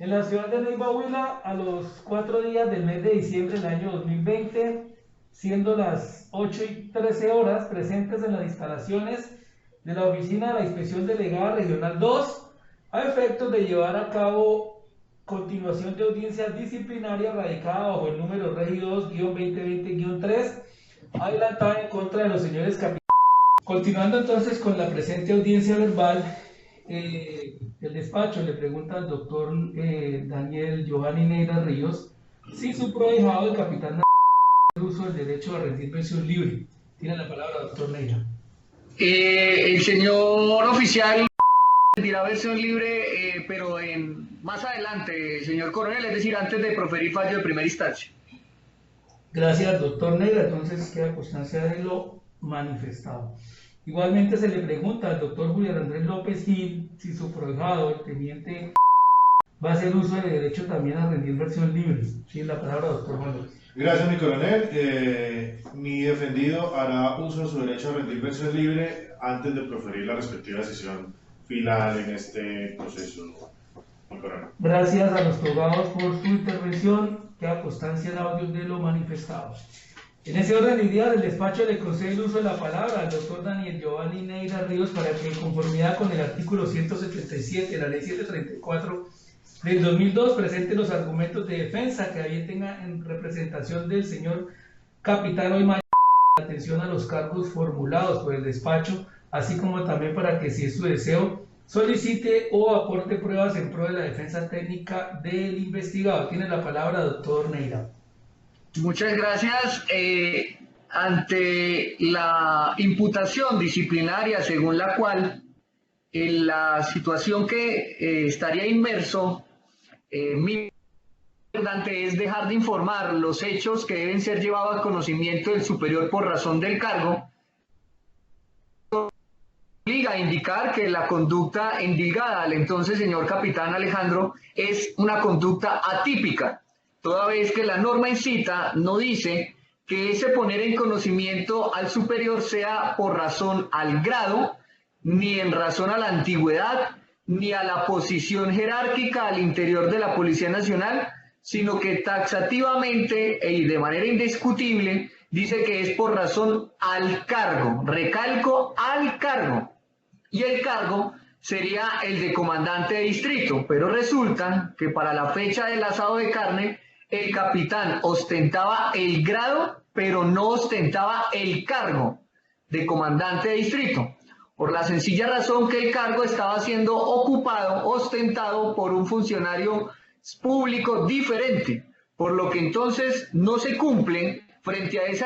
En la ciudad de Neiva, Huila, a los 4 días del mes de diciembre del año 2020, siendo las 8:13 presentes en las instalaciones de la Oficina de la Inspección Delegada Regional 2, a efectos de llevar a cabo continuación de audiencia disciplinaria radicada bajo el número Regi 2-2020-3, adelantada en contra de los señores capitanes. Continuando entonces con la presente audiencia verbal, el despacho le pregunta al doctor Daniel Giovanni Neira Ríos si su prohijado, el capitán, el uso del derecho a rendir versión libre. Tiene la palabra, doctor Neira. El señor oficial rendirá versión libre, pero más adelante, señor coronel, es decir, antes de proferir fallo de primera instancia. Gracias, doctor Neira. Entonces queda constancia de lo manifestado. Igualmente se le pregunta al doctor Julián Andrés López Gil si su prohijado, el teniente, va a hacer uso de derecho también a rendir versión libre. Tiene la palabra, doctor Juan López. Gracias, mi coronel. Mi defendido hará uso de su derecho a rendir versión libre antes de proferir la respectiva decisión final en este proceso, mi coronel. Gracias a los togados por su intervención. Queda constancia en audio de lo manifestado. En ese orden de ideas, el despacho le concede el uso de la palabra al doctor Daniel Giovanni Neira Ríos para que, en conformidad con el artículo 177 de la ley 734 del 2002, presente los argumentos de defensa que a bien tenga en representación del señor capitán Oymaya, atención a los cargos formulados por el despacho, así como también para que, si es su deseo, solicite o aporte pruebas en pro de la defensa técnica del investigado. Tiene la palabra, doctor Neira. Muchas gracias. Ante la imputación disciplinaria según la cual en la situación que estaría inmerso, mi importante es dejar de informar los hechos que deben ser llevados a conocimiento del superior por razón del cargo, obliga a indicar que la conducta endilgada al entonces señor capitán Alejandro es una conducta atípica, toda vez que la norma incita no dice que ese poner en conocimiento al superior sea por razón al grado, ni en razón a la antigüedad, ni a la posición jerárquica al interior de la Policía Nacional, sino que taxativamente y de manera indiscutible dice que es por razón al cargo, recalco, al cargo, y el cargo sería el de comandante de distrito, pero resulta que para la fecha del asado de carne, el capitán ostentaba el grado, pero no ostentaba el cargo de comandante de distrito, por la sencilla razón que el cargo estaba siendo ocupado, ostentado por un funcionario público diferente, por lo que entonces no se cumple frente a esa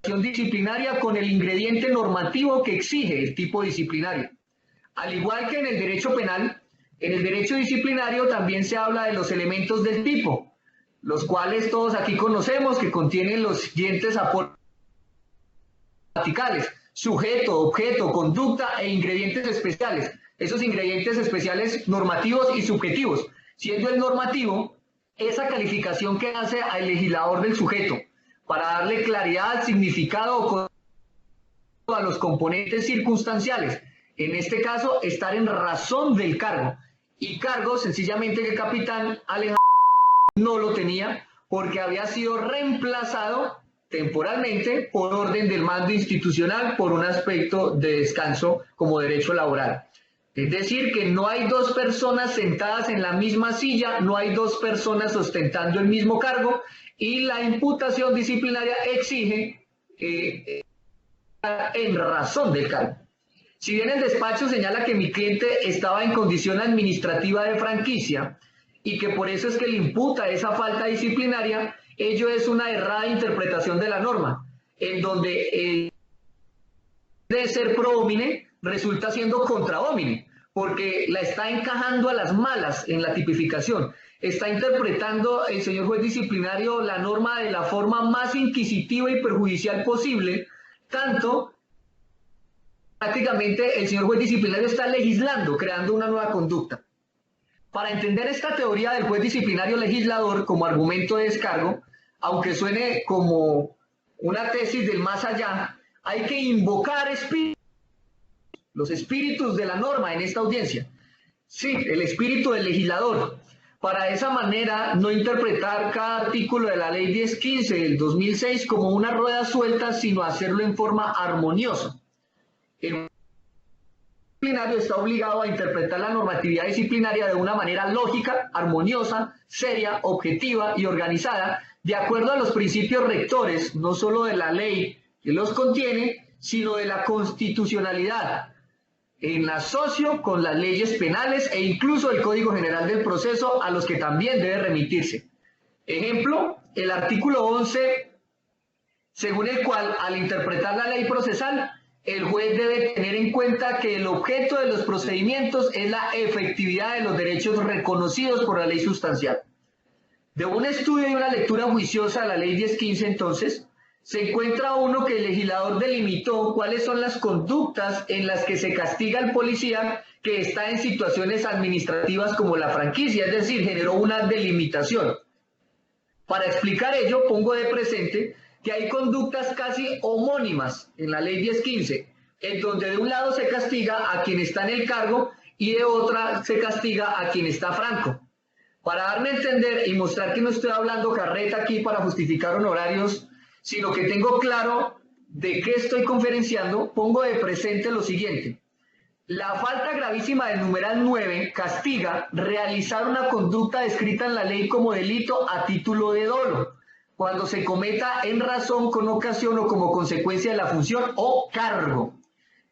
acción disciplinaria con el ingrediente normativo que exige el tipo disciplinario. Al igual que en el derecho penal, en el derecho disciplinario también se habla de los elementos del tipo, los cuales todos aquí conocemos, que contienen los siguientes aportes gramaticales: sujeto, objeto, conducta e ingredientes especiales. Esos ingredientes especiales normativos y subjetivos, siendo el normativo esa calificación que hace al legislador del sujeto para darle claridad, significado a los componentes circunstanciales. En este caso, estar en razón del cargo. Y cargo, sencillamente, que el capitán Alejandro no lo tenía porque había sido reemplazado temporalmente por orden del mando institucional por un aspecto de descanso como derecho laboral. Es decir, que no hay dos personas sentadas en la misma silla, no hay dos personas ostentando el mismo cargo, y la imputación disciplinaria exige en razón del cargo. Si bien el despacho señala que mi cliente estaba en condición administrativa de franquicia y que por eso es que le imputa esa falta disciplinaria, ello es una errada interpretación de la norma, en donde de ser pro homine resulta siendo contra homine, porque la está encajando a las malas en la tipificación. Está interpretando el señor juez disciplinario la norma de la forma más inquisitiva y perjudicial posible, tanto prácticamente el señor juez disciplinario está legislando, creando una nueva conducta. Para entender esta teoría del juez disciplinario legislador como argumento de descargo, aunque suene como una tesis del más allá, hay que invocar espíritus, los espíritus de la norma en esta audiencia. Sí, el espíritu del legislador. Para de esa manera no interpretar cada artículo de la ley 1015 del 2006 como una rueda suelta, sino hacerlo en forma armoniosa. El disciplinario está obligado a interpretar la normatividad disciplinaria de una manera lógica, armoniosa, seria, objetiva y organizada, de acuerdo a los principios rectores, no solo de la ley que los contiene, sino de la constitucionalidad, en asocio con las leyes penales e incluso el Código General del Proceso, a los que también debe remitirse. Ejemplo, el artículo 11, según el cual, al interpretar la ley procesal, el juez debe tener en cuenta que el objeto de los procedimientos es la efectividad de los derechos reconocidos por la ley sustancial. De un estudio y una lectura juiciosa de la ley 1015, entonces, se encuentra uno que el legislador delimitó cuáles son las conductas en las que se castiga al policía que está en situaciones administrativas como la franquicia, es decir, generó una delimitación. Para explicar ello, pongo de presente que hay conductas casi homónimas en la ley 1015, en donde de un lado se castiga a quien está en el cargo y de otra se castiga a quien está franco. Para darme a entender y mostrar que no estoy hablando carreta aquí para justificar honorarios, sino que tengo claro de qué estoy conferenciando, pongo de presente lo siguiente. La falta gravísima del numeral 9 castiga realizar una conducta descrita en la ley como delito a título de dolo, cuando se cometa en razón, con ocasión o como consecuencia de la función o cargo.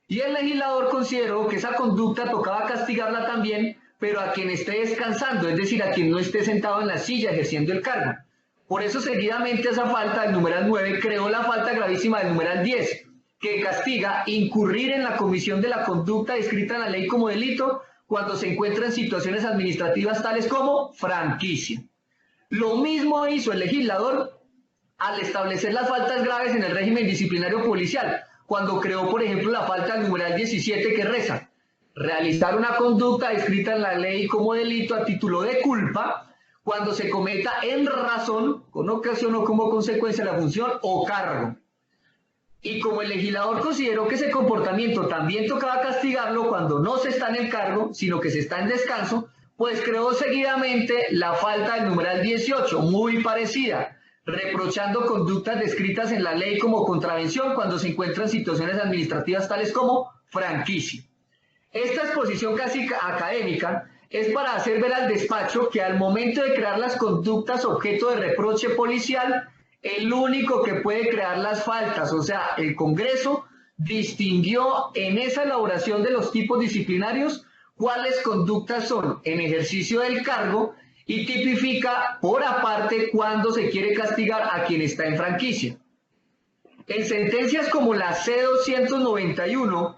Y el legislador consideró que esa conducta tocaba castigarla también, pero a quien esté descansando, es decir, a quien no esté sentado en la silla ejerciendo el cargo. Por eso, seguidamente, esa falta del numeral 9 creó la falta gravísima del numeral 10, que castiga incurrir en la comisión de la conducta descrita en la ley como delito cuando se encuentra en situaciones administrativas tales como franquicia. Lo mismo hizo el legislador al establecer las faltas graves en el régimen disciplinario policial, cuando creó, por ejemplo, la falta del numeral 17 que reza: realizar una conducta descrita en la ley como delito a título de culpa cuando se cometa en razón, con ocasión o como consecuencia de la función o cargo. Y como el legislador consideró que ese comportamiento también tocaba castigarlo cuando no se está en el cargo, sino que se está en descanso, pues creó seguidamente la falta del numeral 18, muy parecida, reprochando conductas descritas en la ley como contravención cuando se encuentran situaciones administrativas tales como franquicia. Esta exposición casi académica es para hacer ver al despacho que al momento de crear las conductas objeto de reproche policial, el único que puede crear las faltas, o sea, el Congreso, distinguió en esa elaboración de los tipos disciplinarios cuáles conductas son en ejercicio del cargo y tipifica por aparte cuándo se quiere castigar a quien está en franquicia. En sentencias como la C-291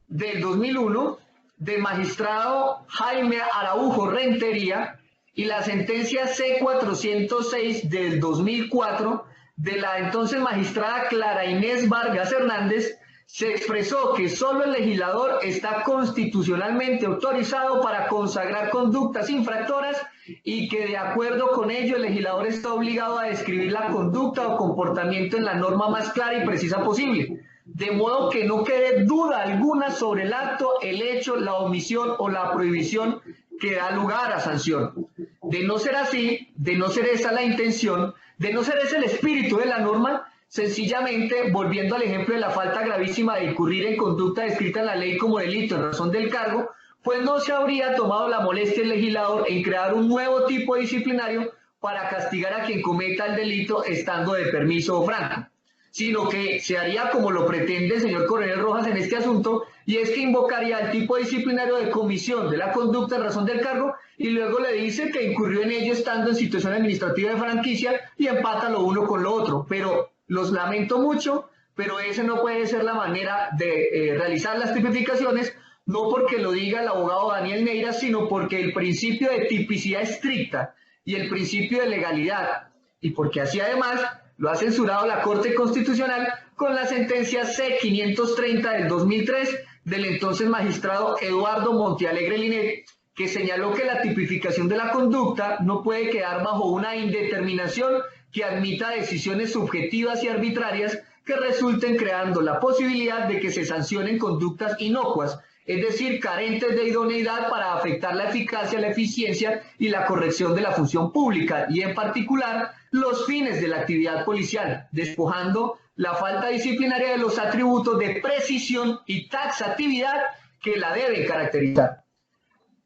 del 2001, del magistrado Jaime Araujo Rentería, y la sentencia C-406 del 2004 de la entonces magistrada Clara Inés Vargas Hernández, se expresó que solo el legislador está constitucionalmente autorizado para consagrar conductas infractoras y que de acuerdo con ello el legislador está obligado a describir la conducta o comportamiento en la norma más clara y precisa posible, de modo que no quede duda alguna sobre el acto, el hecho, la omisión o la prohibición que da lugar a sanción. De no ser así, de no ser esa la intención, de no ser ese el espíritu de la norma, sencillamente, volviendo al ejemplo de la falta gravísima de incurrir en conducta descrita en la ley como delito en razón del cargo, pues no se habría tomado la molestia el legislador en crear un nuevo tipo disciplinario para castigar a quien cometa el delito estando de permiso o franco, sino que se haría como lo pretende el señor Coronel Rojas en este asunto, y es que invocaría el tipo disciplinario de comisión de la conducta en razón del cargo y luego le dice que incurrió en ello estando en situación administrativa de franquicia y empata lo uno con lo otro. Pero los lamento mucho, pero esa no puede ser la manera de realizar las tipificaciones, no porque lo diga el abogado Daniel Neira, sino porque el principio de tipicidad estricta y el principio de legalidad, y porque así además lo ha censurado la Corte Constitucional con la sentencia C-530 del 2003 del entonces magistrado Eduardo Montealegre Linet, que señaló que la tipificación de la conducta no puede quedar bajo una indeterminación que admita decisiones subjetivas y arbitrarias que resulten creando la posibilidad de que se sancionen conductas inocuas es decir, carentes de idoneidad para afectar la eficacia, la eficiencia y la corrección de la función pública, y en particular los fines de la actividad policial, despojando la falta disciplinaria de los atributos de precisión y taxatividad que la deben caracterizar.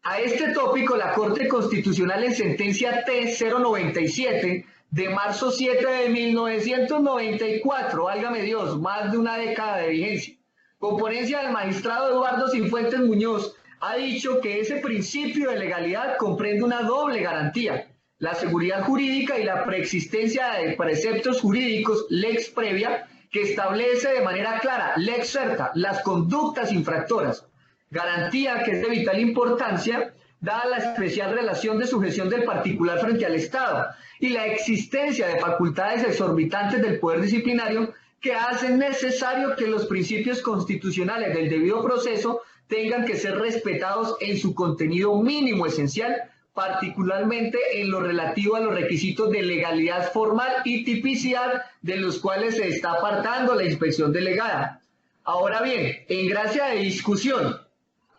A este tópico, la Corte Constitucional en sentencia T-097 de marzo 7 de 1994, válgame Dios, más de una década de vigencia, con ponencia del magistrado Eduardo Cifuentes Muñoz, ha dicho que ese principio de legalidad comprende una doble garantía: la seguridad jurídica y la preexistencia de preceptos jurídicos, lex previa, que establece de manera clara, lex certa, las conductas infractoras. Garantía que es de vital importancia, dada la especial relación de sujeción del particular frente al Estado y la existencia de facultades exorbitantes del poder disciplinario que hacen necesario que los principios constitucionales del debido proceso tengan que ser respetados en su contenido mínimo esencial, particularmente en lo relativo a los requisitos de legalidad formal y tipicidad de los cuales se está apartando la inspección delegada. Ahora bien, en gracia de discusión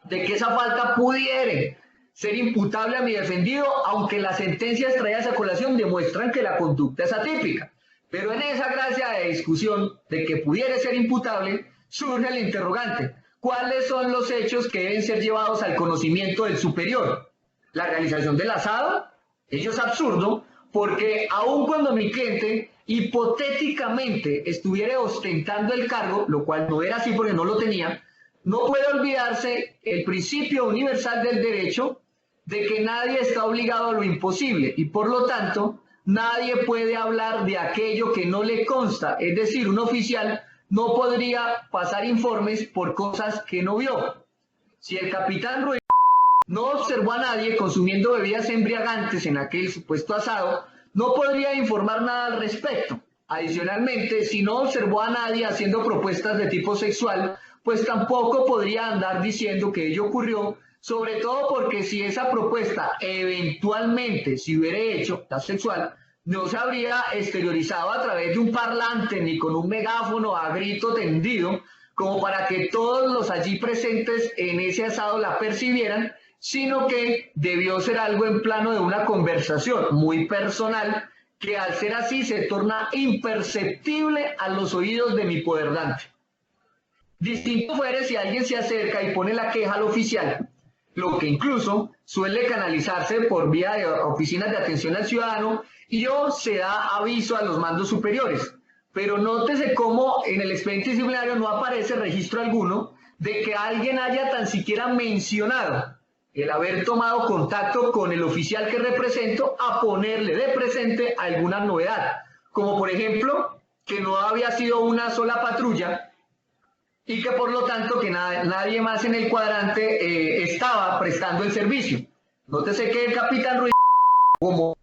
de que esa falta pudiera ser imputable a mi defendido, aunque las sentencias traídas a colación demuestran que la conducta es atípica. Pero en esa gracia de discusión de que pudiera ser imputable, surge el interrogante: ¿cuáles son los hechos que deben ser llevados al conocimiento del superior? ¿La realización del asado? Ello es absurdo, porque aun cuando mi cliente hipotéticamente estuviera ostentando el cargo, lo cual no era así porque no lo tenía, no puede olvidarse el principio universal del derecho de que nadie está obligado a lo imposible y por lo tanto nadie puede hablar de aquello que no le consta. Es decir, un oficial no podría pasar informes por cosas que no vio. Si el capitán Ruiz no observó a nadie consumiendo bebidas embriagantes en aquel supuesto asado, no podría informar nada al respecto. Adicionalmente, si no observó a nadie haciendo propuestas de tipo sexual, pues tampoco podría andar diciendo que ello ocurrió, sobre todo porque si esa propuesta eventualmente se hubiera hecho, la sexual, no se habría exteriorizado a través de un parlante ni con un megáfono a grito tendido, como para que todos los allí presentes en ese asado la percibieran, sino que debió ser algo en plano de una conversación muy personal, que al ser así se torna imperceptible a los oídos de mi poderdante. Distinto fuere si alguien se acerca y pone la queja al oficial, lo que incluso suele canalizarse por vía de oficinas de atención al ciudadano y o se da aviso a los mandos superiores. Pero nótese cómo en el expediente disciplinario no aparece registro alguno de que alguien haya tan siquiera mencionado el haber tomado contacto con el oficial que represento a ponerle de presente alguna novedad, como por ejemplo que no había sido una sola patrulla y que por lo tanto que nadie más en el cuadrante estaba prestando el servicio. Nótese que el capitán Ruiz, como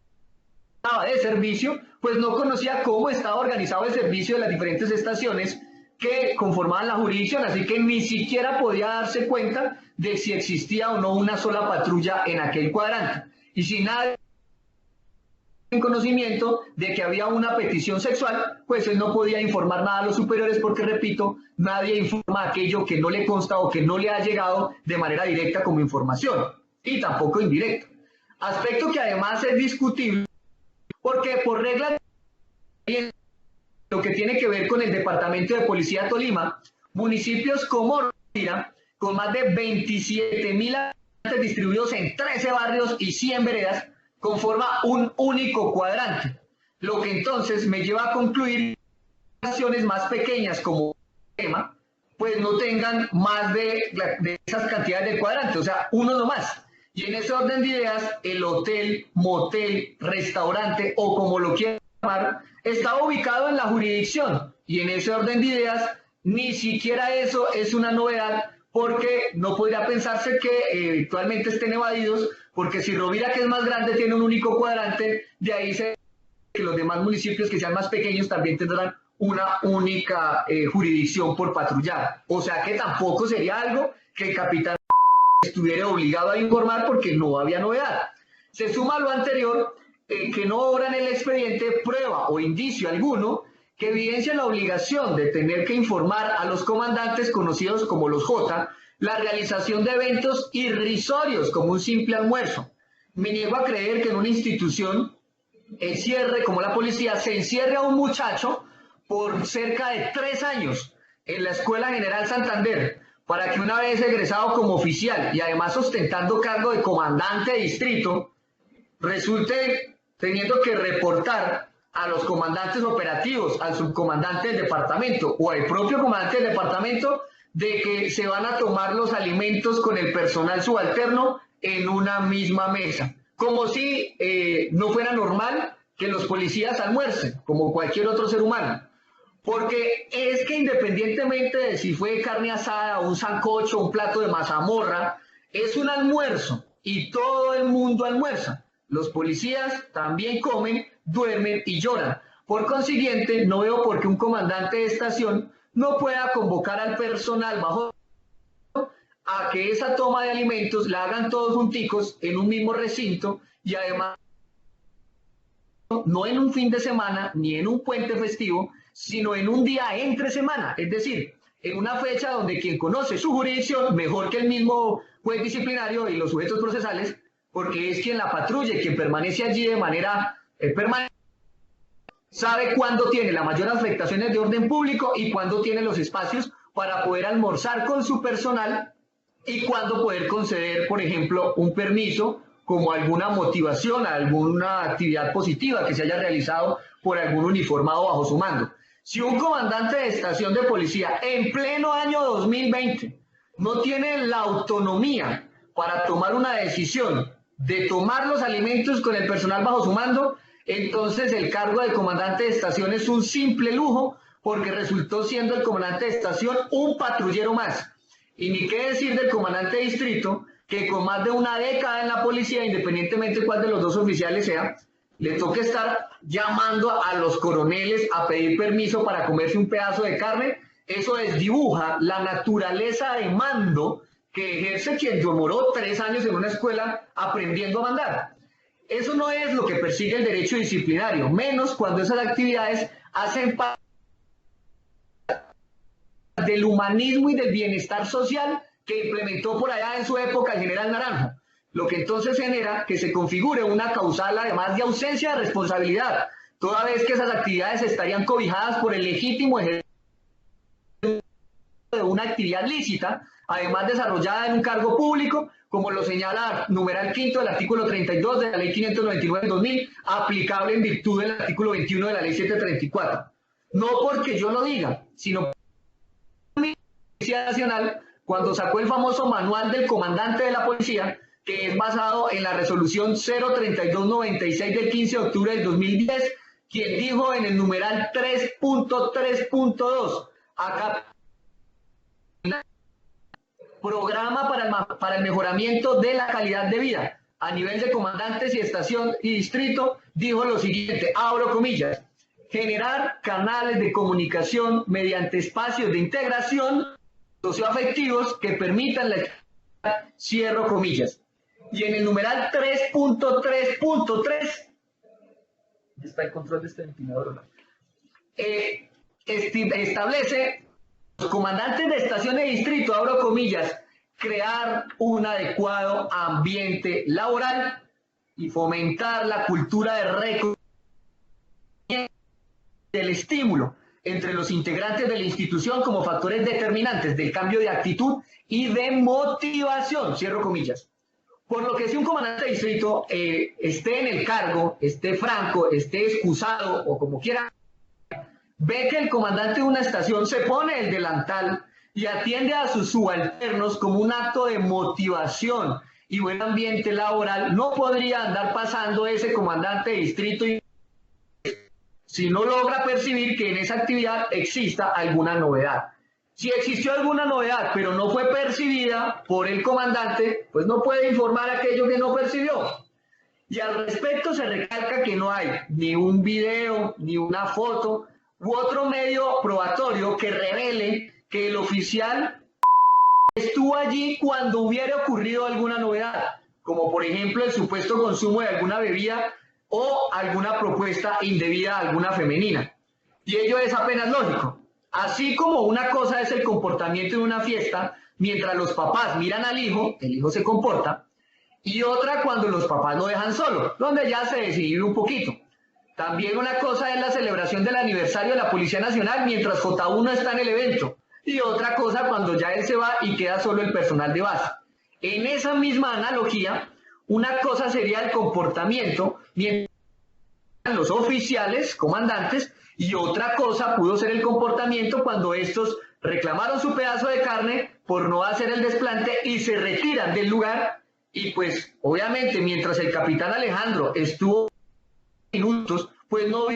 estaba de servicio, pues no conocía cómo estaba organizado el servicio de las diferentes estaciones que conformaban la jurisdicción, así que ni siquiera podía darse cuenta de si existía o no una sola patrulla en aquel cuadrante. Y si nadie en conocimiento de que había una petición sexual, pues él no podía informar nada a los superiores porque, repito, nadie informa aquello que no le consta o que no le ha llegado de manera directa como información, y tampoco indirecta. Aspecto que además es discutible porque por regla de lo que tiene que ver con el Departamento de Policía de Tolima, municipios como Rovira, con más de 27.000 habitantes distribuidos en 13 barrios y 100 veredas, conforma un único cuadrante, lo que entonces me lleva a concluir que naciones más pequeñas como tema, pues no tengan más de esas cantidades del cuadrante, o sea, uno nomás. Y en ese orden de ideas, el hotel, motel, restaurante o como lo quieran llamar, está ubicado en la jurisdicción. Y en ese orden de ideas, ni siquiera eso es una novedad, porque no podría pensarse que eventualmente estén evadidos, porque si Rovira, que es más grande, tiene un único cuadrante, de ahí se que los demás municipios que sean más pequeños también tendrán una única jurisdicción por patrullar. O sea que tampoco sería algo que el capitán estuviera obligado a informar porque no había novedad. Se suma a lo anterior que no obra en el expediente prueba o indicio alguno que evidencia la obligación de tener que informar a los comandantes conocidos como los J la realización de eventos irrisorios como un simple almuerzo. Me niego a creer que en una institución encierre, como la policía, se encierre a un muchacho por cerca de 3 años en la Escuela General Santander, para que una vez egresado como oficial y además ostentando cargo de comandante de distrito, resulte teniendo que reportar a los comandantes operativos, al subcomandante del departamento o al propio comandante del departamento de que se van a tomar los alimentos con el personal subalterno en una misma mesa, como si no fuera normal que los policías almuercen, como cualquier otro ser humano. Porque es que independientemente de si fue carne asada, un sancocho, un plato de mazamorra, es un almuerzo y todo el mundo almuerza. Los policías también comen, duermen y lloran. Por consiguiente, no veo por qué un comandante de estación no pueda convocar al personal bajo a que esa toma de alimentos la hagan todos junticos en un mismo recinto y además no en un fin de semana ni en un puente festivo, sino en un día entre semana, es decir, en una fecha donde quien conoce su jurisdicción mejor que el mismo juez disciplinario y los sujetos procesales, porque es quien la patrulla, quien permanece allí de manera permanente, sabe cuándo tiene las mayores afectaciones de orden público y cuándo tiene los espacios para poder almorzar con su personal y cuándo poder conceder, por ejemplo, un permiso como alguna motivación, alguna actividad positiva que se haya realizado por algún uniformado bajo su mando. Si un comandante de estación de policía en pleno año 2020 no tiene la autonomía para tomar una decisión de tomar los alimentos con el personal bajo su mando, entonces el cargo de comandante de estación es un simple lujo porque resultó siendo el comandante de estación un patrullero más. Y ni qué decir del comandante de distrito, que con más de una década en la policía, independientemente de cuál de los dos oficiales sea, le toca estar llamando a los coroneles a pedir permiso para comerse un pedazo de carne. Eso desdibuja la naturaleza de mando que ejerce quien demoró 3 años en una escuela aprendiendo a mandar. Eso no es lo que persigue el derecho disciplinario, menos cuando esas actividades hacen parte del humanismo y del bienestar social que implementó por allá en su época el general Naranjo, lo que entonces genera que se configure una causal además de ausencia de responsabilidad, toda vez que esas actividades estarían cobijadas por el legítimo ejercicio de una actividad lícita, además desarrollada en un cargo público, como lo señala numeral quinto del artículo 32 de la ley 599 del 2000, aplicable en virtud del artículo 21 de la ley 734. No porque yo lo diga, sino porque la Policía Nacional, cuando sacó el famoso manual del comandante de la policía, que es basado en la resolución 03296 del 15 de octubre del 2010, quien dijo en el numeral 3.3.2, acá programa para el mejoramiento de la calidad de vida a nivel de comandantes y estación y distrito, dijo lo siguiente, abro comillas, generar canales de comunicación mediante espacios de integración socioafectivos que permitan la cierro comillas. Y en el numeral 3.3.3 está el control de este ventilador, ¿no? Establece los comandantes de estación de distrito, abro comillas, crear un adecuado ambiente laboral y fomentar la cultura de reconocimiento del estímulo entre los integrantes de la institución como factores determinantes del cambio de actitud y de motivación, cierro comillas. Por lo que si un comandante de distrito esté en el cargo, esté franco, esté excusado o como quiera, ve que el comandante de una estación se pone el delantal y atiende a sus subalternos como un acto de motivación y buen ambiente laboral, no podría andar pasando ese comandante de distrito si no logra percibir que en esa actividad exista alguna novedad. Si existió alguna novedad, pero no fue percibida por el comandante, pues no puede informar aquello que no percibió. Y al respecto se recalca que no hay ni un video, ni una foto, u otro medio probatorio que revele que el oficial estuvo allí cuando hubiera ocurrido alguna novedad, como por ejemplo el supuesto consumo de alguna bebida o alguna propuesta indebida a alguna femenina. Y ello es apenas lógico. Así como una cosa es el comportamiento en una fiesta, mientras los papás miran al hijo, el hijo se comporta, y otra cuando los papás lo dejan solo, donde ya se desinhibe un poquito. También una cosa es la celebración del aniversario de la Policía Nacional mientras J1 está en el evento, y otra cosa cuando ya él se va y queda solo el personal de base. En esa misma analogía, una cosa sería el comportamiento mientras los oficiales, comandantes, y otra cosa pudo ser el comportamiento cuando estos reclamaron su pedazo de carne por no hacer el desplante y se retiran del lugar. Y pues obviamente mientras el capitán Alejandro estuvo minutos, pues no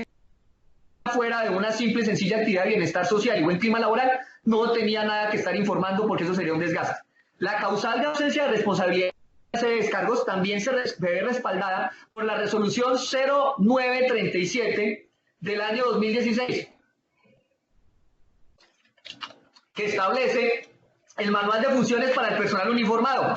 fuera de una simple y sencilla actividad de bienestar social y buen clima laboral, no tenía nada que estar informando porque eso sería un desgaste. La causal de ausencia de responsabilidad de descargos también se ve respaldada por la resolución 0937 del año 2016, que establece el manual de funciones para el personal uniformado,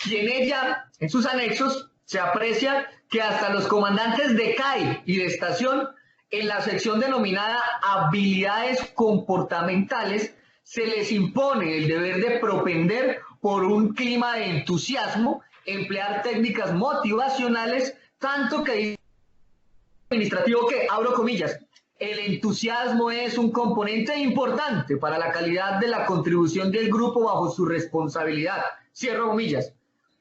y en ella, en sus anexos, se aprecia que hasta los comandantes de CAI y de estación, en la sección denominada habilidades comportamentales, se les impone el deber de propender por un clima de entusiasmo, emplear técnicas motivacionales, tanto que dice administrativo que, abro comillas, el entusiasmo es un componente importante para la calidad de la contribución del grupo bajo su responsabilidad, cierro comillas.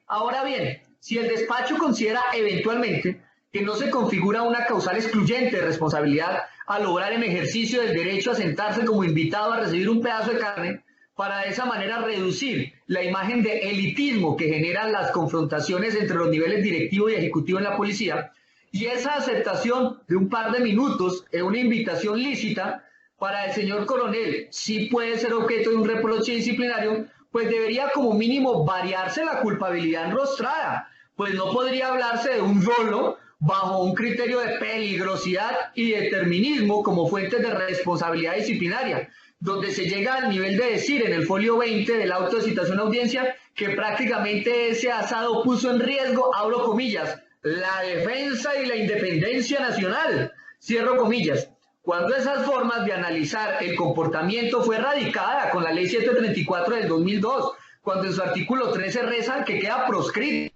Ahora bien, si el despacho considera eventualmente que no se configura una causal excluyente de responsabilidad al lograr en ejercicio del derecho a sentarse como invitado a recibir un pedazo de carne, para de esa manera reducir la imagen de elitismo que generan las confrontaciones entre los niveles directivo y ejecutivo en la policía, y esa aceptación de un par de minutos en una invitación lícita para el señor coronel sí puede ser objeto de un reproche disciplinario, pues debería como mínimo variarse la culpabilidad enrostrada, pues no podría hablarse de un dolo bajo un criterio de peligrosidad y determinismo como fuentes de responsabilidad disciplinaria, donde se llega al nivel de decir en el folio 20 del auto de citación a audiencia que prácticamente ese asado puso en riesgo, abro comillas, la defensa y la independencia nacional, cierro comillas, cuando esas formas de analizar el comportamiento fue radicada con la ley 734 del 2002, cuando en su artículo 13 reza que queda proscrita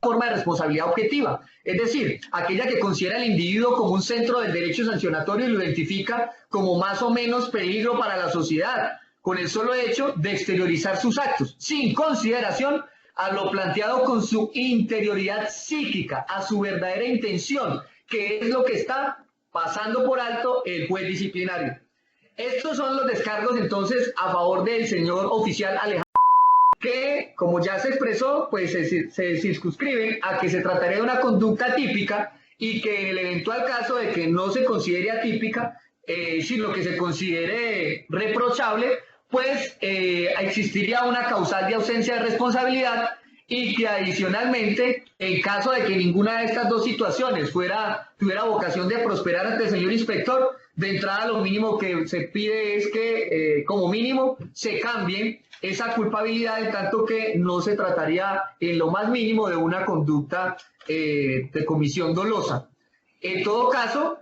forma de responsabilidad objetiva, es decir, aquella que considera al individuo como un centro del derecho sancionatorio y lo identifica como más o menos peligro para la sociedad, con el solo hecho de exteriorizar sus actos, sin consideración a lo planteado con su interioridad psíquica, a su verdadera intención, que es lo que está pasando por alto el juez disciplinario. Estos son los descargos entonces a favor del señor oficial Alejandro, que, como ya se expresó, pues se circunscriben a que se trataría de una conducta atípica y que en el eventual caso de que no se considere atípica, sino que se considere reprochable, pues existiría una causal de ausencia de responsabilidad y que adicionalmente, en caso de que ninguna de estas dos situaciones tuviera vocación de prosperar ante el señor inspector, de entrada lo mínimo que se pide es que, como mínimo, se cambie esa culpabilidad, en tanto que no se trataría en lo más mínimo de una conducta de comisión dolosa. En todo caso,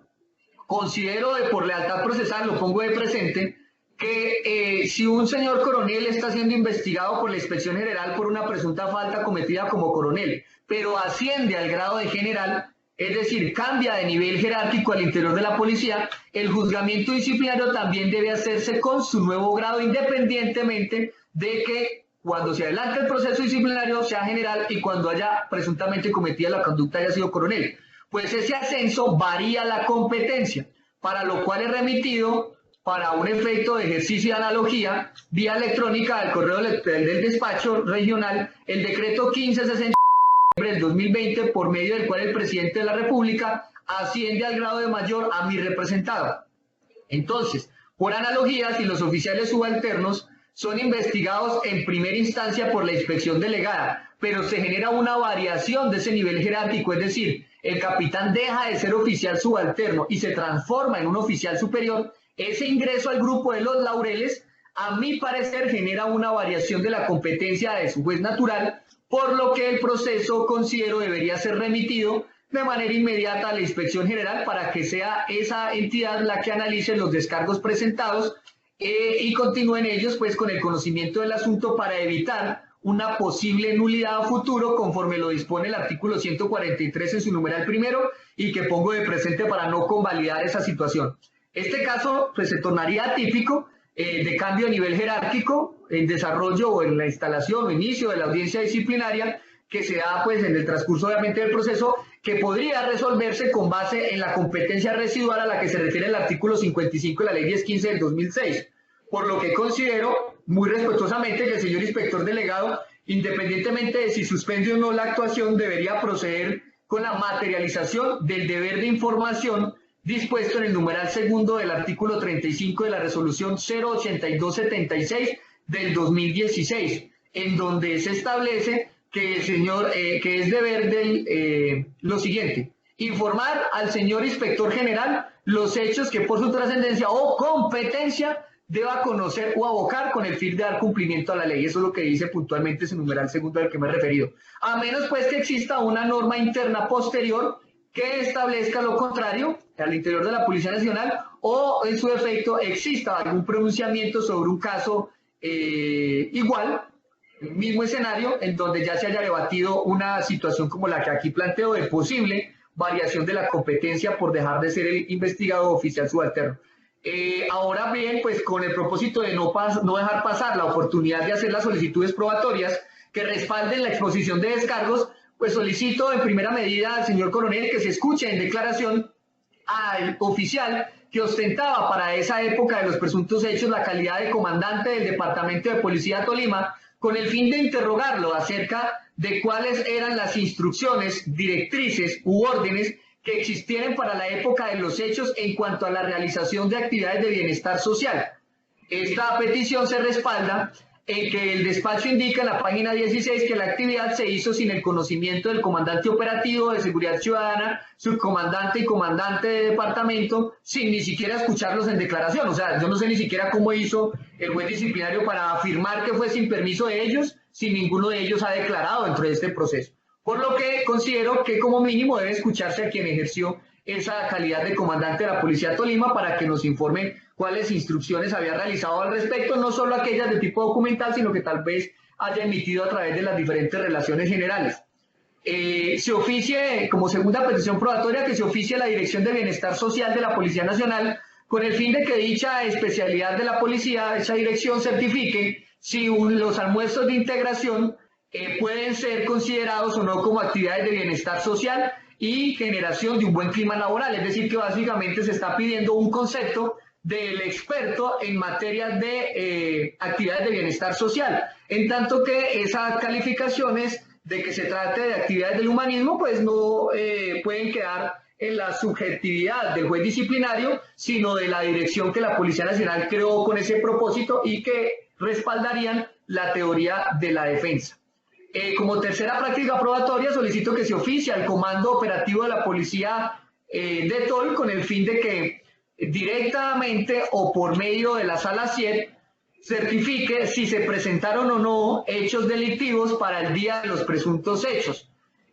considero por lealtad procesal, lo pongo de presente, que si un señor coronel está siendo investigado por la Inspección General por una presunta falta cometida como coronel, pero asciende al grado de general, es decir, cambia de nivel jerárquico al interior de la policía, el juzgamiento disciplinario también debe hacerse con su nuevo grado, independientemente de que cuando se adelante el proceso disciplinario sea general y cuando haya presuntamente cometida la conducta haya sido coronel. Pues ese ascenso varía la competencia, para lo cual es remitido para un efecto de ejercicio de analogía vía electrónica al correo del despacho regional el decreto 1560 del 2020, por medio del cual el presidente de la República asciende al grado de mayor a mi representado. Entonces, por analogía, si los oficiales subalternos son investigados en primera instancia por la inspección delegada, pero se genera una variación de ese nivel jerárquico, es decir, el capitán deja de ser oficial subalterno y se transforma en un oficial superior, ese ingreso al grupo de los laureles, a mi parecer, genera una variación de la competencia de su juez natural, por lo que el proceso, considero, debería ser remitido de manera inmediata a la Inspección General para que sea esa entidad la que analice los descargos presentados y continúen ellos pues con el conocimiento del asunto para evitar una posible nulidad a futuro conforme lo dispone el artículo 143 en su numeral primero y que pongo de presente para no convalidar esa situación. Este caso pues se tornaría atípico de cambio a nivel jerárquico en desarrollo o en la instalación o inicio de la audiencia disciplinaria que se da pues en el transcurso obviamente del proceso, que podría resolverse con base en la competencia residual a la que se refiere el artículo 55 de la ley 1015 del 2006, por lo que considero muy respetuosamente que el señor inspector delegado, independientemente de si suspende o no la actuación, debería proceder con la materialización del deber de información dispuesto en el numeral segundo del artículo 35 de la resolución 08276 del 2016, en donde se establece que el señor, que es deber del lo siguiente: informar al señor inspector general los hechos que por su trascendencia o competencia deba conocer o abocar con el fin de dar cumplimiento a la ley. Eso es lo que dice puntualmente ese numeral segundo al que me he referido. A menos pues que exista una norma interna posterior que establezca lo contrario al interior de la Policía Nacional, o en su defecto exista algún pronunciamiento sobre un caso igual, el mismo escenario, en donde ya se haya debatido una situación como la que aquí planteo de posible variación de la competencia por dejar de ser el investigado oficial subalterno. Ahora bien, pues con el propósito de no dejar pasar la oportunidad de hacer las solicitudes probatorias que respalden la exposición de descargos, pues solicito en primera medida al señor coronel que se escuche en declaración al oficial que ostentaba para esa época de los presuntos hechos la calidad de comandante del Departamento de Policía Tolima, con el fin de interrogarlo acerca de cuáles eran las instrucciones, directrices u órdenes que existieran para la época de los hechos en cuanto a la realización de actividades de bienestar social. Esta petición se respalda en que el despacho indica en la página 16 que la actividad se hizo sin el conocimiento del comandante operativo de seguridad ciudadana, subcomandante y comandante de departamento, sin ni siquiera escucharlos en declaración. O sea, yo no sé ni siquiera cómo hizo el juez disciplinario para afirmar que fue sin permiso de ellos, si ninguno de ellos ha declarado dentro de este proceso. Por lo que considero que como mínimo debe escucharse a quien ejerció esa calidad de comandante de la Policía Tolima para que nos informe cuáles instrucciones había realizado al respecto, no solo aquellas de tipo documental, sino que tal vez haya emitido a través de las diferentes relaciones generales. Se oficie, como segunda petición probatoria, que se oficie a la Dirección de Bienestar Social de la Policía Nacional con el fin de que dicha especialidad de la policía, esa dirección, certifique si los almuerzos de integración pueden ser considerados o no como actividades de bienestar social y generación de un buen clima laboral. Es decir, que básicamente se está pidiendo un concepto del experto en materia de actividades de bienestar social, en tanto que esas calificaciones de que se trate de actividades del humanismo pues no pueden quedar en la subjetividad del juez disciplinario, sino de la dirección que la Policía Nacional creó con ese propósito y que respaldarían la teoría de la defensa. Como tercera práctica probatoria, solicito que se oficie al Comando Operativo de la Policía de Tol con el fin de que directamente o por medio de la Sala 7 certifique si se presentaron o no hechos delictivos para el día de los presuntos hechos,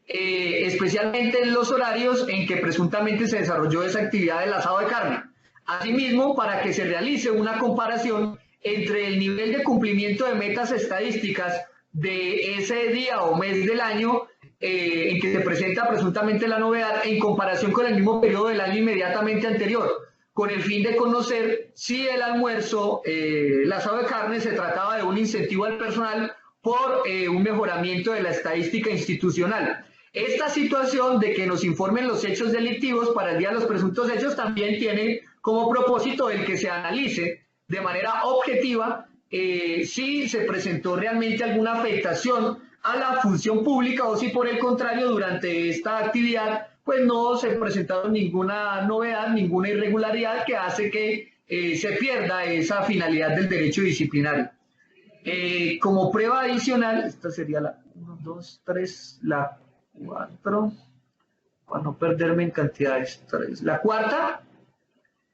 especialmente en los horarios en que presuntamente se desarrolló esa actividad del asado de carne. Asimismo, para que se realice una comparación entre el nivel de cumplimiento de metas estadísticas de ese día o mes del año en que se presenta presuntamente la novedad en comparación con el mismo periodo del año inmediatamente anterior, con el fin de conocer si el almuerzo, el asado de carne, se trataba de un incentivo al personal por un mejoramiento de la estadística institucional. Esta situación de que nos informen los hechos delictivos para el día de los presuntos hechos también tiene como propósito el que se analice de manera objetiva si se presentó realmente alguna afectación a la función pública o si por el contrario durante esta actividad pues no se presentaron ninguna novedad, ninguna irregularidad que hace que se pierda esa finalidad del derecho disciplinario. Como prueba adicional, esta sería la 1, 2, 3, la 4, para no perderme en cantidades, 3. La cuarta,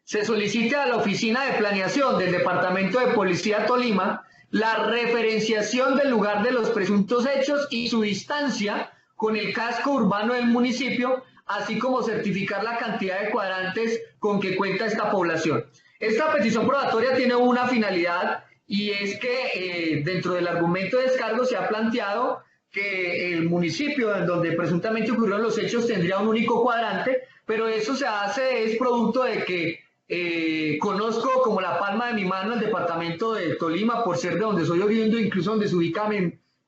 se solicita a la Oficina de Planeación del Departamento de Policía Tolima la referenciación del lugar de los presuntos hechos y su distancia con el casco urbano del municipio, así como certificar la cantidad de cuadrantes con que cuenta esta población. Esta petición probatoria tiene una finalidad y es que dentro del argumento de descargo se ha planteado que el municipio en donde presuntamente ocurrieron los hechos tendría un único cuadrante, pero eso se hace, es producto de que conozco como la palma de mi mano el departamento de Tolima por ser de donde soy oriundo, incluso donde se ubica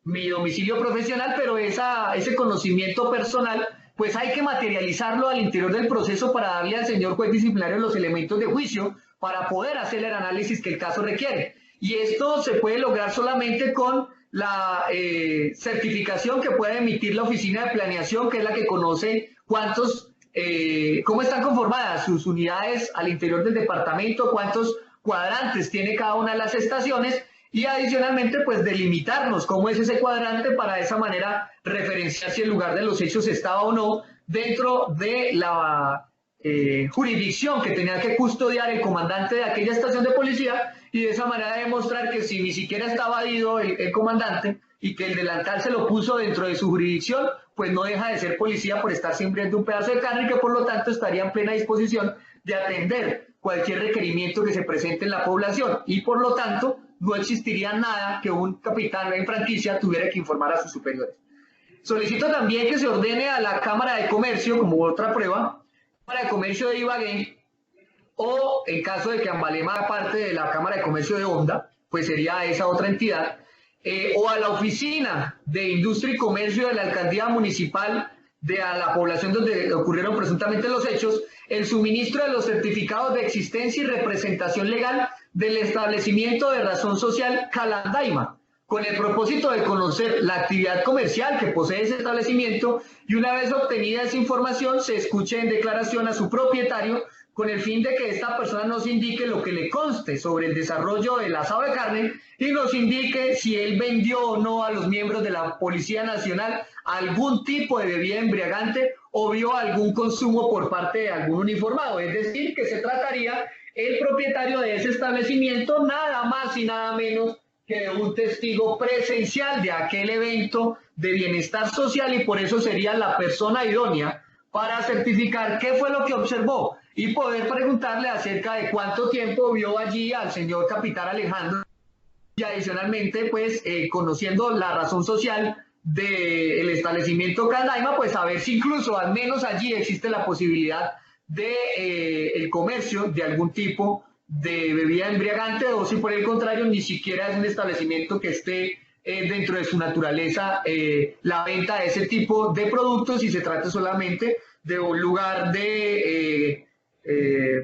mi domicilio profesional, pero ese conocimiento personal pues hay que materializarlo al interior del proceso para darle al señor juez disciplinario los elementos de juicio para poder hacer el análisis que el caso requiere. Y esto se puede lograr solamente con la certificación que puede emitir la Oficina de Planeación, que es la que conoce cómo están conformadas sus unidades al interior del departamento, cuántos cuadrantes tiene cada una de las estaciones y adicionalmente pues delimitarnos cómo es ese cuadrante para de esa manera referenciar si el lugar de los hechos estaba o no dentro de la jurisdicción que tenía que custodiar el comandante de aquella estación de policía y de esa manera demostrar que si ni siquiera estaba adido el comandante y que el delantal se lo puso dentro de su jurisdicción, pues no deja de ser policía por estar siempre en un pedazo de carne y que por lo tanto estaría en plena disposición de atender cualquier requerimiento que se presente en la población y por lo tanto no existiría nada que un capitán en franquicia tuviera que informar a sus superiores. Solicito también que se ordene a la Cámara de Comercio, como otra prueba, Cámara de Comercio de Ibagué, o en caso de que Ambalema haga parte de la Cámara de Comercio de Honda, pues sería esa otra entidad, o a la Oficina de Industria y Comercio de la Alcaldía Municipal de a la población donde ocurrieron presuntamente los hechos, el suministro de los certificados de existencia y representación legal del establecimiento de razón social Calandaima, con el propósito de conocer la actividad comercial que posee ese establecimiento y una vez obtenida esa información se escuche en declaración a su propietario con el fin de que esta persona nos indique lo que le conste sobre el desarrollo del asado de carne y nos indique si él vendió o no a los miembros de la Policía Nacional algún tipo de bebida embriagante o vio algún consumo por parte de algún uniformado. Es decir, que se trataría el propietario de ese establecimiento nada más y nada menos que de un testigo presencial de aquel evento de bienestar social y por eso sería la persona idónea para certificar qué fue lo que observó y poder preguntarle acerca de cuánto tiempo vio allí al señor capitán Alejandro y adicionalmente pues conociendo la razón social del establecimiento Calandaima, pues a ver si incluso al menos allí existe la posibilidad de el comercio de algún tipo de bebida embriagante o si por el contrario ni siquiera es un establecimiento que esté dentro de su naturaleza la venta de ese tipo de productos y se trata solamente de un lugar de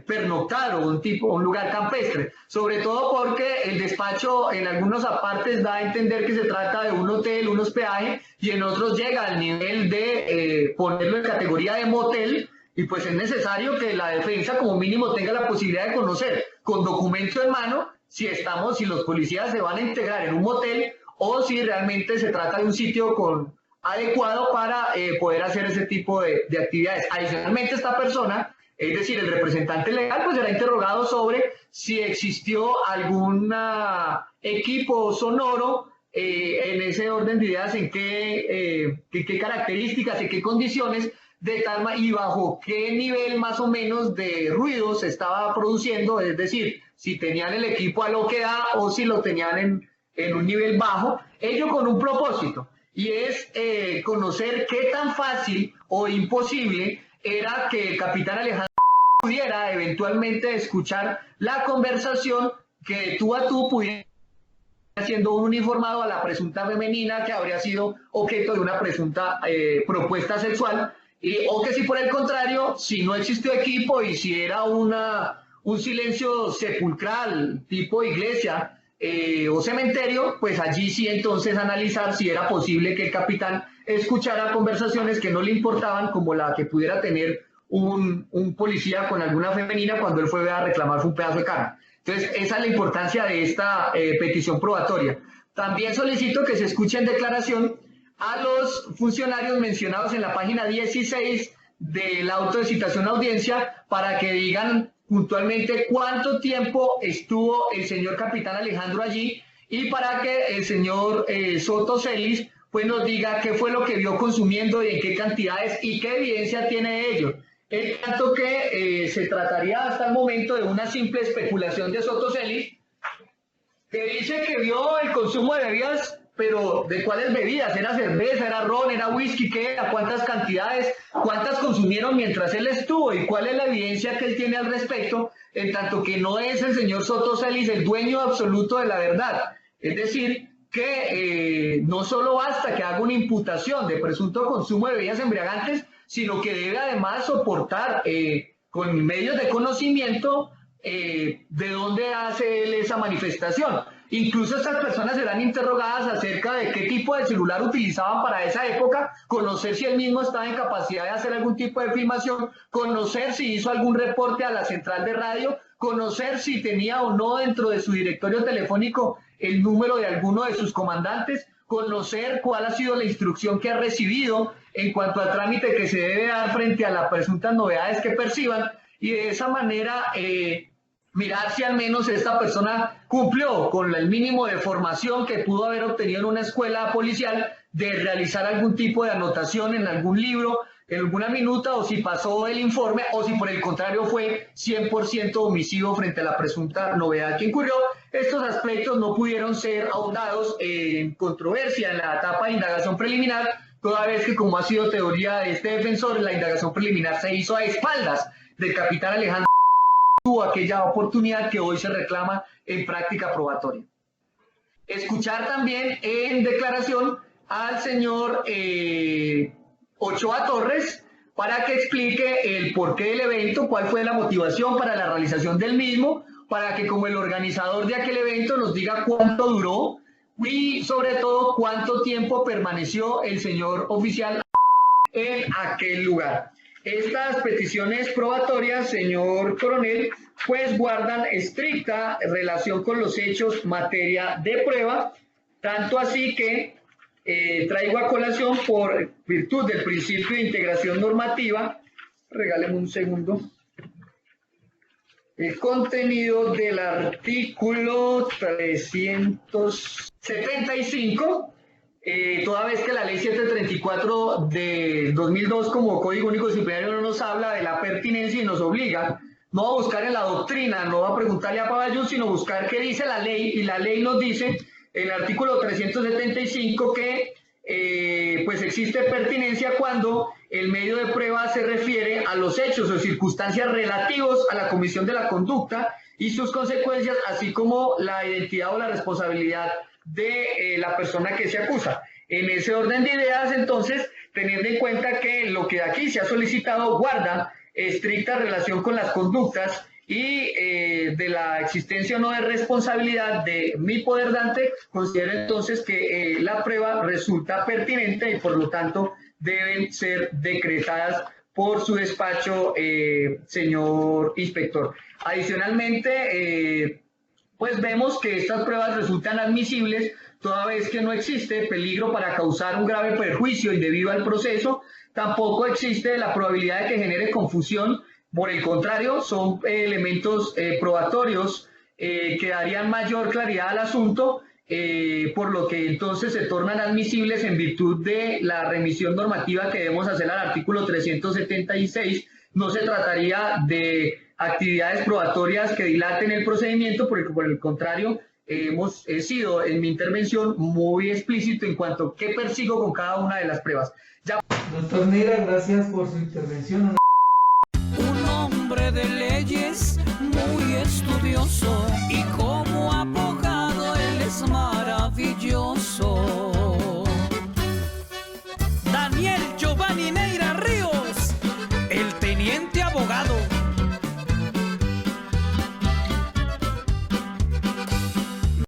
pernoctar o un lugar campestre, sobre todo porque el despacho en algunas partes da a entender que se trata de un hotel, un hospedaje y en otros llega al nivel de ponerlo en categoría de motel y pues es necesario que la defensa como mínimo tenga la posibilidad de conocer con documento en mano si los policías se van a integrar en un motel o si realmente se trata de un sitio adecuado para poder hacer ese tipo de actividades. Adicionalmente esta persona, es decir, el representante legal, pues será interrogado sobre si existió algún equipo sonoro en ese orden de ideas, en qué características, en qué condiciones, y bajo qué nivel más o menos de ruido se estaba produciendo, es decir, si tenían el equipo a lo que da o si lo tenían en un nivel bajo, ello con un propósito, y es conocer qué tan fácil o imposible era que el capitán Alejandro pudiera eventualmente escuchar la conversación que tú a tú pudiera siendo un uniformado a la presunta femenina que habría sido objeto de una presunta propuesta sexual, o que si por el contrario, si no existió equipo y si era un silencio sepulcral tipo iglesia o cementerio, pues allí sí entonces analizar si era posible que el capitán escuchara conversaciones que no le importaban como la que pudiera tener un policía con alguna femenina cuando él fue a reclamar un pedazo de carne. Entonces, esa es la importancia de esta petición probatoria. También solicito que se escuche en declaración a los funcionarios mencionados en la página 16 del auto de citación a audiencia para que digan puntualmente cuánto tiempo estuvo el señor capitán Alejandro allí y para que el señor Soto Celis pues nos diga qué fue lo que vio consumiendo y en qué cantidades y qué evidencia tiene de ello. en tanto que se trataría hasta el momento de una simple especulación de Soto Celis, que dice que vio el consumo de bebidas, pero ¿de cuáles bebidas? ¿Era cerveza, era ron, era whisky? ¿Qué era? ¿Cuántas cantidades? ¿Cuántas consumieron mientras él estuvo? ¿Y cuál es la evidencia que él tiene al respecto? En tanto que no es el señor Soto Celis el dueño absoluto de la verdad. Es decir, que no solo basta que haga una imputación de presunto consumo de bebidas embriagantes, sino que debe además soportar con medios de conocimiento de dónde hace él esa manifestación. Incluso estas personas serán interrogadas acerca de qué tipo de celular utilizaban para esa época, conocer si él mismo estaba en capacidad de hacer algún tipo de filmación, conocer si hizo algún reporte a la central de radio, conocer si tenía o no dentro de su directorio telefónico el número de alguno de sus comandantes, conocer cuál ha sido la instrucción que ha recibido en cuanto al trámite que se debe dar frente a las presuntas novedades que perciban, y de esa manera mirar si al menos esta persona cumplió con el mínimo de formación que pudo haber obtenido en una escuela policial, de realizar algún tipo de anotación en algún libro, en alguna minuta, o si pasó el informe, o si por el contrario fue 100% omisivo frente a la presunta novedad que incurrió. Estos aspectos no pudieron ser ahondados en controversia en la etapa de indagación preliminar, toda vez que, como ha sido teoría de este defensor, la indagación preliminar se hizo a espaldas del capitán Alejandro, tuvo aquella oportunidad que hoy se reclama en práctica probatoria. Escuchar también en declaración al señor Ochoa Torres para que explique el porqué del evento, cuál fue la motivación para la realización del mismo, para que como el organizador de aquel evento nos diga cuánto duró y sobre todo cuánto tiempo permaneció el señor oficial en aquel lugar. Estas peticiones probatorias, señor coronel, pues guardan estricta relación con los hechos materia de prueba, tanto así que traigo a colación, por virtud del principio de integración normativa, regáleme un segundo, el contenido del artículo 375, toda vez que la ley 734 de 2002 como Código Único Disciplinario no nos habla de la pertinencia y nos obliga no a buscar en la doctrina, no a preguntarle a Pabellón, sino buscar qué dice la ley, y la ley nos dice en el artículo 375 que pues existe pertinencia cuando el medio de prueba se refiere a los hechos o circunstancias relativos a la comisión de la conducta y sus consecuencias, así como la identidad o la responsabilidad de la persona que se acusa. En ese orden de ideas, entonces, teniendo en cuenta que lo que aquí se ha solicitado guarda estricta relación con las conductas y de la existencia o no de responsabilidad de mi poder dante, considero entonces que la prueba resulta pertinente y por lo tanto deben ser decretadas por su despacho, señor inspector. Adicionalmente, pues vemos que estas pruebas resultan admisibles toda vez que no existe peligro para causar un grave perjuicio indebido al proceso, tampoco existe la probabilidad de que genere confusión. Por el contrario, son elementos probatorios que darían mayor claridad al asunto, por lo que entonces se tornan admisibles en virtud de la remisión normativa que debemos hacer al artículo 376. No se trataría de actividades probatorias que dilaten el procedimiento, porque por el contrario, he sido en mi intervención muy explícito en cuanto a qué persigo con cada una de las pruebas. Ya... Doctor Neira, gracias por su intervención. Un hombre de leyes muy estudioso y como abogado él es maravilloso. Daniel Giovanni Neira Ríos, el teniente abogado.